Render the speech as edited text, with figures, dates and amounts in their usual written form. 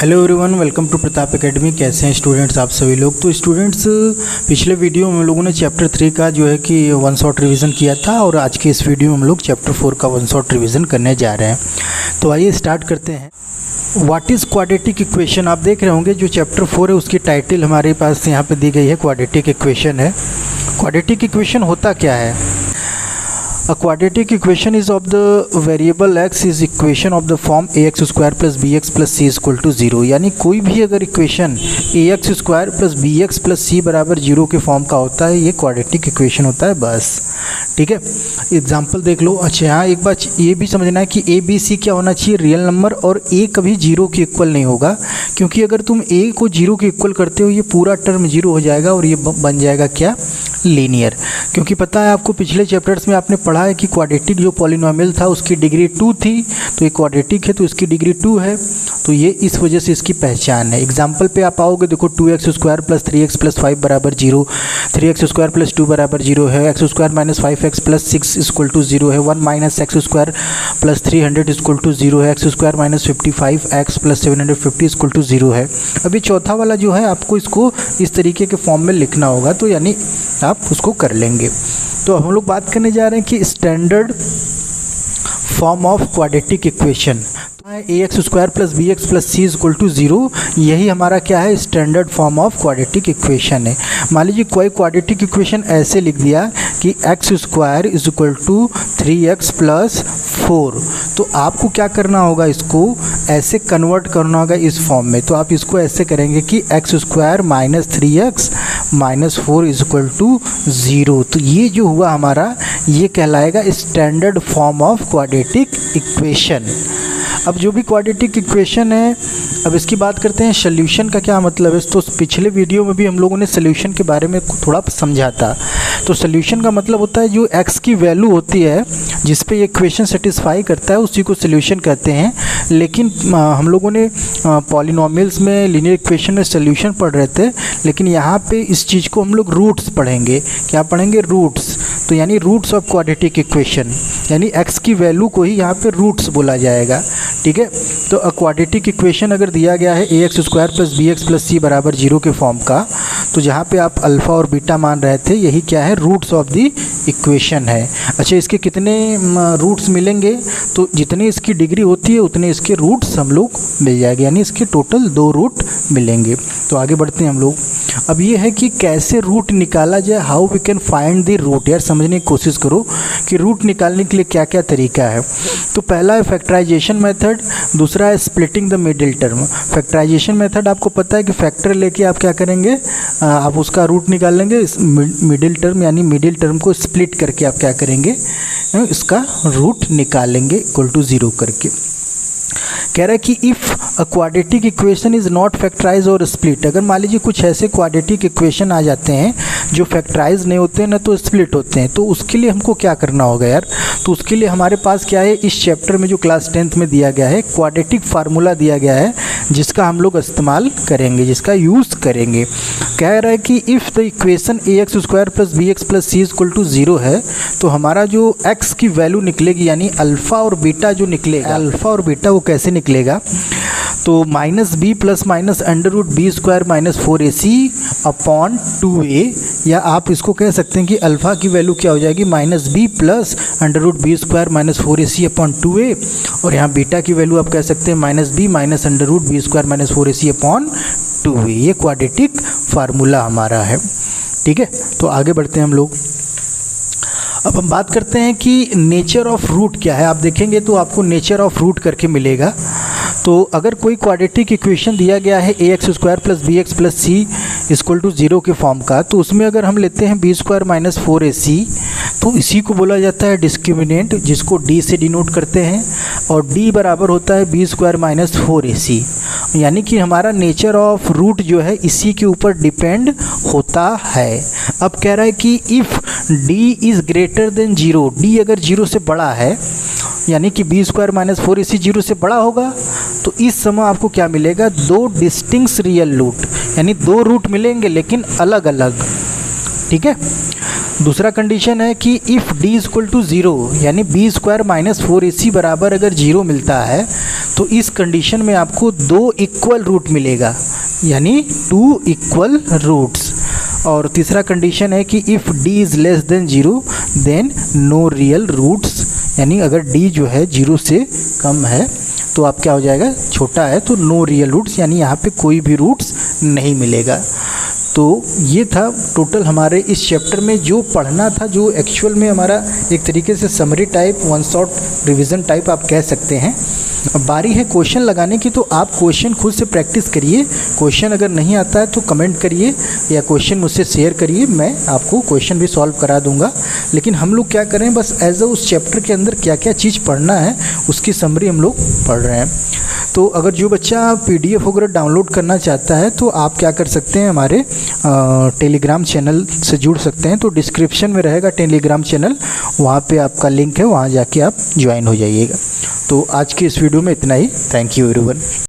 Hello everyone, welcome to Pratap academy. कैसे हैं students आप सभी लोग। तो स्टूडेंट्स, पिछले वीडियो में हम लोगों ने चैप्टर 3 का जो है कि वन शॉट रिवीजन किया था और आज के इस वीडियो में हम लोग चैप्टर 4 का वन शॉट रिवीजन करने जा रहे हैं। तो आइए स्टार्ट करते हैं। What is quadratic equation. आप देख रहे होंगे जो चैप्टर 4 है उसकी टाइटल हमारे पास यहाँ पे दी गई है, क्वाड्रेटिक इक्वेशन है। क्वाड्रेटिक इक्वेशन होता क्या है? A quadratic equation is of the variable x is equation of the form ax square plus bx plus c equal to 0। यानी कोई भी अगर equation ax square plus bx plus c बराबर 0 के फॉर्म का होता है, ये क्वाड्रेटिक इक्वेशन होता है बस। ठीक है, एग्जाम्पल देख लो। अच्छा, यहाँ एक बात ये भी समझना है कि a b c क्या होना चाहिए, रियल नंबर, और a कभी 0 के इक्वल नहीं होगा, क्योंकि अगर तुम a को 0 के इक्वल करते हो ये पूरा टर्म 0 हो जाएगा और ये बन जाएगा क्या, लीनियर। क्योंकि पता है आपको पिछले चैप्टर्स में आपने पढ़ा है कि क्वाड्रेटिक जो पॉलिनोमियल था उसकी डिग्री 2 थी, तो ये क्वाड्रेटिक है तो इसकी डिग्री 2 है, तो ये इस वजह से इसकी पहचान है। एग्जाम्पल पे आप आओगे, देखो 2x square plus 3x plus 5 बराबर 0, 3x स्क्वायर प्लस 2 बराबर 0 है, x square minus 5x plus 6 equal to 0 है, 1 minus x square plus 300 equal to 0 है, x square minus 55x plus 750 equal to 0 है। अभी चौथा वाला जो है आपको इसको इस तरीके के फॉर्म में लिखना होगा, तो यानी आप उसको कर लेंगे। तो हम लोग बात करने जा रहे हैं कि standard form of quadratic equation ax square plus bx plus c equal to 0, यही हमारा क्या है, standard form of quadratic equation है। मान लीजिए कोई क्वाड्रेटिक इक्वेशन ऐसे लिख दिया कि x square is equal to 3x plus 4, तो आपको क्या करना होगा, इसको ऐसे कन्वर्ट करना होगा इस फॉर्म में। तो आप इसको ऐसे करेंगे कि x square minus 3x minus 4 is equal to 0। तो ये जो हुआ हमारा, ये कहलाएगा standard form of quadratic equation. अब जो भी क्वाड्रेटिक इक्वेशन है, अब इसकी बात करते हैं सॉल्यूशन का क्या मतलब है। तो पिछले वीडियो में भी हम लोगों ने सॉल्यूशन के बारे में थोड़ा समझा था। तो सॉल्यूशन का मतलब होता है जो x की वैल्यू होती है जिस पे ये इक्वेशन सेटिस्फाई करता है उसी को सॉल्यूशन कहते हैं। लेकिन हम लोगों ने पॉलिनोमियल्स में, लीनियर इक्वेशन में सॉल्यूशन पढ़ रहे थे, लेकिन यहाँ पे इस चीज़ को हम लोग रूट्स पढ़ेंगे। क्या पढ़ेंगे? रूट्स। तो यानी रूट्स ऑफ क्वाड्रेटिक इक्वेशन, यानी x की वैल्यू को ही यहाँ पे रूट्स बोला जाएगा। ठीक है, तो क्वाड्रेटिक इक्वेशन अगर दिया गया है ax square plus bx plus c बराबर 0 के फॉर्म का, तो जहाँ पे आप अल्फ़ा और बीटा मान रहे थे, यही क्या है, रूट्स ऑफ द इक्वेशन है। अच्छा, इसके कितने रूट्स मिलेंगे? तो जितनी इसकी डिग्री होती है उतने इसके रूट्स हम लोग मिल जाएंगे, यानी इसके टोटल 2 रूट मिलेंगे। तो आगे बढ़ते हैं हम लोग। अब ये है कि कैसे रूट निकाला जाए, how we can find the root. यार समझने की कोशिश करो कि रूट निकालने के लिए क्या क्या तरीका है। तो पहला है फैक्टराइजेशन मेथड, दूसरा है splitting the middle term. Factorization method आपको पता है कि फैक्टर लेके आप क्या करेंगे, आप उसका रूट निकाल लेंगे। मिडिल टर्म यानी मिडिल टर्म को स्प्लिट करके आप क्या करेंगे, इसका रूट निकालेंगे इक्वल टू 0 करके। कह रहा है कि if a quadratic equation is not factorize और स्प्लिट, अगर मान लीजिए कुछ ऐसे क्वाड्रेटिक इक्वेशन आ जाते हैं जो फैक्टराइज नहीं होते हैं ना तो स्प्लिट होते हैं, तो उसके लिए हमको क्या करना होगा यार। तो उसके लिए हमारे पास क्या है, इस चैप्टर में जो क्लास 10th में दिया गया है क्वाड्रेटिक फार्मूला दिया गया है, जिसका हम लोग इस्तेमाल करेंगे, जिसका यूज़ करेंगे। कह रहा है कि if the equation ax square plus bx plus c equal to 0 है, तो हमारा जो x की वैल्यू निकलेगी, यानी अल्फ़ा और बीटा जो निकलेगा, अल्फ़ा और बीटा वो कैसे निकलेगा, तो minus B plus minus under root B square minus 4ac upon 2a, या आप इसको कह सकते हैं कि अल्फ़ा की वैल्यू क्या हो जाएगी, minus B plus under root B square minus 4ac upon 2a, और यहाँ बीटा की वैल्यू आप कह सकते हैं minus B minus under root B square minus 4ac upon 2a। ये क्वाड्रेटिक फार्मूला हमारा है। ठीक है, तो आगे बढ़ते हैं हम लोग। अब हम बात करते हैं कि नेचर ऑफ रूट क्या है। आप देखेंगे तो आपको नेचर ऑफ रूट करके मिलेगा। तो अगर कोई क्वाड्रेटिक इक्वेशन दिया गया है ax square plus bx plus c equal to 0 के फॉर्म का, तो उसमें अगर हम लेते हैं b स्क्वायर माइनस 4ac, तो इसी को बोला जाता है डिस्क्रिमिनेंट, जिसको d से डिनोट करते हैं, और d बराबर होता है b स्क्वायर माइनस 4ac। यानी कि हमारा नेचर ऑफ रूट जो है इसी के ऊपर डिपेंड होता है। अब कह रहा है कि if d is greater than 0, d अगर 0 से बड़ा है, यानी कि b स्क्वायर माइनस 4ac 0 से बड़ा होगा, तो इस समय आपको क्या मिलेगा, 2 डिस्टिंक्ट रियल रूट, यानी 2 रूट मिलेंगे लेकिन अलग अलग। ठीक है, दूसरा कंडीशन है कि इफ़ d इक्वल टू 0, यानी b स्क्वायर माइनस 4ac बराबर अगर 0 मिलता है, तो इस कंडीशन में आपको 2 इक्वल रूट मिलेगा, यानी 2 इक्वल रूट्स। और तीसरा कंडीशन है कि if d is less than 0 then no real roots, यानी अगर d जो है 0 से कम है तो आप क्या हो जाएगा, छोटा है तो नो रियल रूट्स, यानी यहाँ पे कोई भी रूट्स नहीं मिलेगा। तो ये था टोटल हमारे इस चैप्टर में जो पढ़ना था, जो एक्चुअल में हमारा एक तरीके से summary type, one shot revision type आप कह सकते हैं। अब बारी है क्वेश्चन लगाने की, तो आप क्वेश्चन खुद से प्रैक्टिस करिए। क्वेश्चन अगर नहीं आता है तो कमेंट करिए या क्वेश्चन मुझसे शेयर करिए, मैं आपको क्वेश्चन भी सॉल्व करा दूंगा। लेकिन हम लोग क्या करें, बस एज अ उस चैप्टर के अंदर क्या क्या चीज़ पढ़ना है उसकी समरी हम लोग पढ़ रहे हैं। तो अगर जो बच्चा PDF वगैरह डाउनलोड करना चाहता है तो आप क्या कर सकते हैं, हमारे टेलीग्राम चैनल से जुड़ सकते हैं। तो डिस्क्रिप्शन में रहेगा टेलीग्राम चैनल, वहाँ पे आपका लिंक है, वहाँ जाके आप ज्वाइन हो जाइएगा। तो आज के इस वीडियो में इतना ही। Thank you everyone.